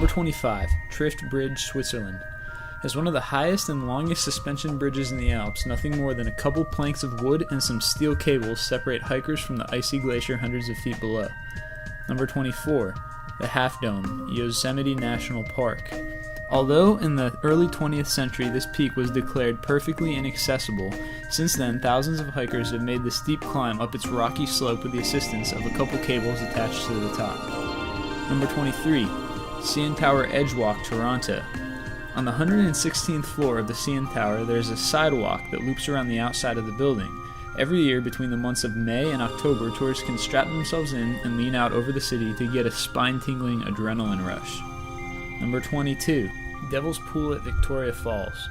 Number 25, Trift Bridge, Switzerland. Has one of the highest and longest suspension bridges in the Alps. Nothing more than a couple planks of wood and some steel cables separate hikers from the icy glacier hundreds of feet below. Number 24, the Half Dome, Yosemite National Park. Although in the early 20th century this peak was declared perfectly inaccessible, since then thousands of hikers have made the steep climb up its rocky slope with the assistance of a couple cables attached to the top. Number 23, CN Tower Edgewalk, Toronto. On the 116th floor of the CN Tower there is a sidewalk that loops around the outside of the building. Every year between the months of May and October, tourists can strap themselves in and lean out over the city to get a spine-tingling adrenaline rush. Number 22, Devil's Pool at Victoria Falls.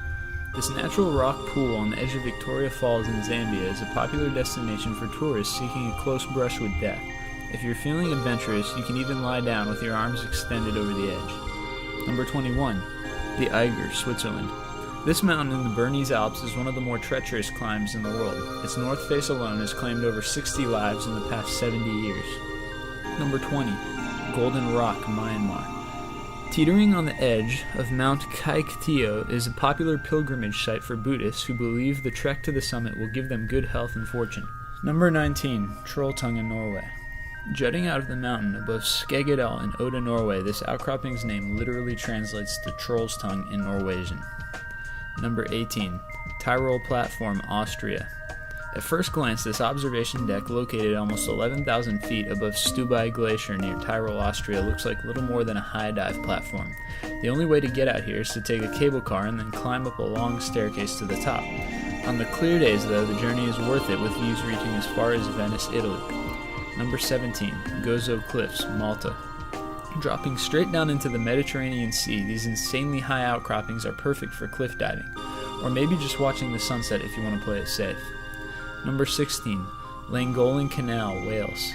This natural rock pool on the edge of Victoria Falls in Zambia is a popular destination for tourists seeking a close brush with death. If you're feeling adventurous, you can even lie down with your arms extended over the edge. Number 21, the Eiger, Switzerland. This mountain in the Bernese Alps is one of the more treacherous climbs in the world. Its north face alone has claimed over 60 lives in the past 70 years. Number 20, Golden Rock, Myanmar. Teetering on the edge of Mount Kaiktio is a popular pilgrimage site for Buddhists who believe the trek to the summit will give them good health and fortune. Number 19, Trolltunga, Norway. Jutting out of the mountain above Skegedal in Oda, Norway, this outcropping's name literally translates to Troll's Tongue in Norwegian. Number 18, Tyrol Platform, Austria. At first glance, this observation deck, located almost 11,000 feet above Stubai Glacier near Tyrol, Austria, looks like little more than a high dive platform. The only way to get out here is to take a cable car and then climb up a long staircase to the top. On the clear days, though, the journey is worth it, with views reaching as far as Venice, Italy. Number 17, Gozo Cliffs, Malta. Dropping straight down into the Mediterranean Sea, these insanely high outcroppings are perfect for cliff diving, or maybe just watching the sunset if you want to play it safe. Number 16, Llangollen Canal, Wales.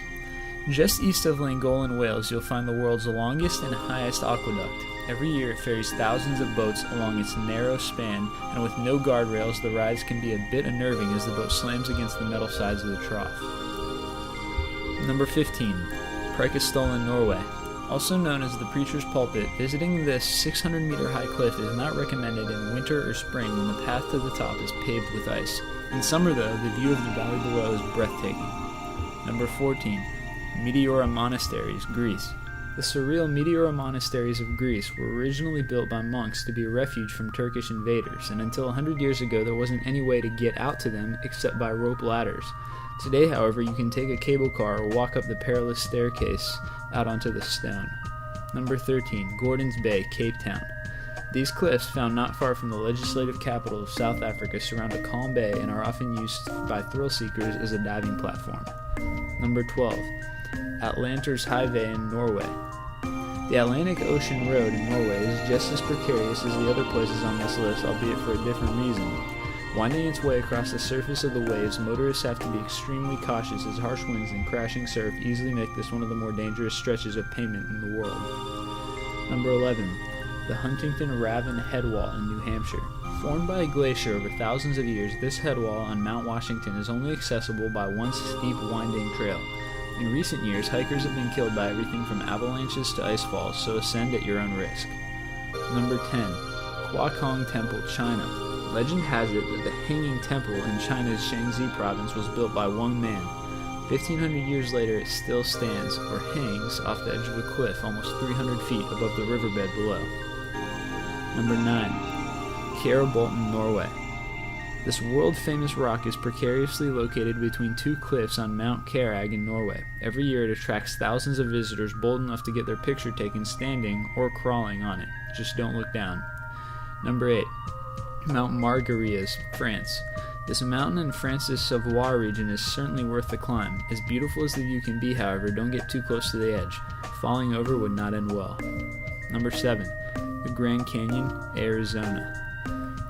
Just east of Llangollen, Wales, you'll find the world's longest and highest aqueduct. Every year it ferries thousands of boats along its narrow span, and with no guardrails, the rides can be a bit unnerving as the boat slams against the metal sides of the trough. Number 15, Preikestolen, Norway. Also known as the Preacher's Pulpit, visiting this 600-meter high cliff is not recommended in winter or spring when the path to the top is paved with ice. In summer, though, the view of the valley below is breathtaking. Number 14, Meteora Monasteries, Greece. The surreal Meteora Monasteries of Greece were originally built by monks to be a refuge from Turkish invaders, and until 100 years ago there wasn't any way to get out to them except by rope ladders. Today, however, you can take a cable car or walk up the perilous staircase out onto the stone. Number 13, Gordons Bay, Cape Town. These cliffs, found not far from the legislative capital of South Africa, surround a calm bay and are often used by thrill seekers as a diving platform. Number 12, Atlanters Highway in Norway. The Atlantic Ocean Road in Norway is just as precarious as the other places on this list, albeit for a different reason. Winding its way across the surface of the waves, motorists have to be extremely cautious as harsh winds and crashing surf easily make this one of the more dangerous stretches of pavement in the world. Number 11, the Huntington Ravin Headwall in New Hampshire. Formed by a glacier over thousands of years, this headwall on Mount Washington is only accessible by one steep, winding trail. In recent years, hikers have been killed by everything from avalanches to ice falls, so ascend at your own risk. Number 10, Huakong Temple, China. Legend has it that the Hanging Temple in China's Shaanxi province was built by one man. 1,500 years later, it still stands, or hangs, off the edge of a cliff almost 300 feet above the riverbed below. Number 9, Kjærbolten, Norway. This world-famous rock is precariously located between two cliffs on Mount Kjerag in Norway. Every year it attracts thousands of visitors bold enough to get their picture taken standing or crawling on it. Just don't look down. Number 8, Mount Margarias, France. This mountain in France's Savoie region is certainly worth the climb. As beautiful as the view can be, however, don't get too close to the edge. Falling over would not end well. Number 7, the Grand Canyon, Arizona.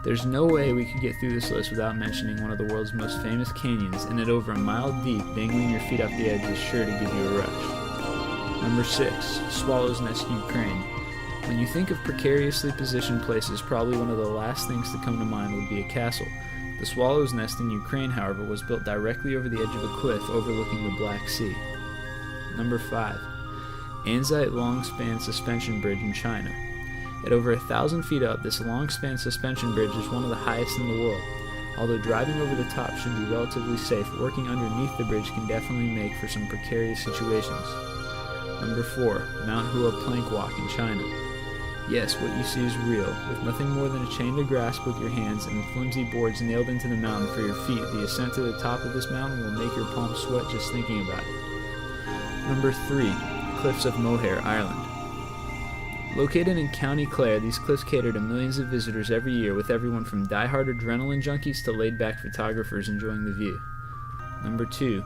There's no way we could get through this list without mentioning one of the world's most famous canyons, and at over a mile deep, dangling your feet off the edge is sure to give you a rush. Number 6, Swallow's Nest, Ukraine. When you think of precariously positioned places, probably one of the last things to come to mind would be a castle. The Swallow's Nest in Ukraine, however, was built directly over the edge of a cliff overlooking the Black Sea. Number 5, Anzite Long-Span Suspension Bridge in China. At over 1,000 feet up, this long-span suspension bridge is one of the highest in the world. Although driving over the top should be relatively safe, working underneath the bridge can definitely make for some precarious situations. Number 4. Mount Hua Plank Walk in China. Yes, what you see is real. With nothing more than a chain to grasp with your hands and flimsy boards nailed into the mountain for your feet, the ascent to the top of this mountain will make your palms sweat just thinking about it. Number 3. Cliffs of Moher, Ireland. Located in County Clare, these cliffs cater to millions of visitors every year, with everyone from die-hard adrenaline junkies to laid-back photographers enjoying the view. Number 2.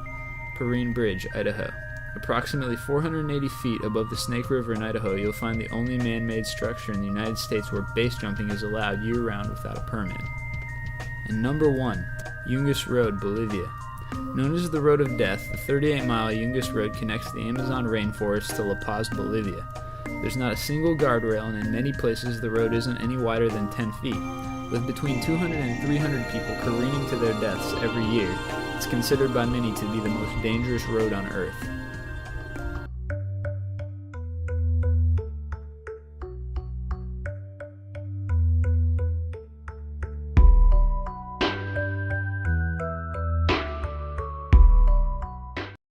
Perrine Bridge, Idaho. Approximately 480 feet above the Snake River in Idaho, you'll find the only man-made structure in the United States where base jumping is allowed year-round without a permit. And number 1. Yungas Road, Bolivia. Known as the Road of Death, the 38-mile Yungas Road connects the Amazon rainforest to La Paz, Bolivia. There's not a single guardrail, and in many places the road isn't any wider than 10 feet. With between 200 and 300 people careening to their deaths every year, it's considered by many to be the most dangerous road on Earth.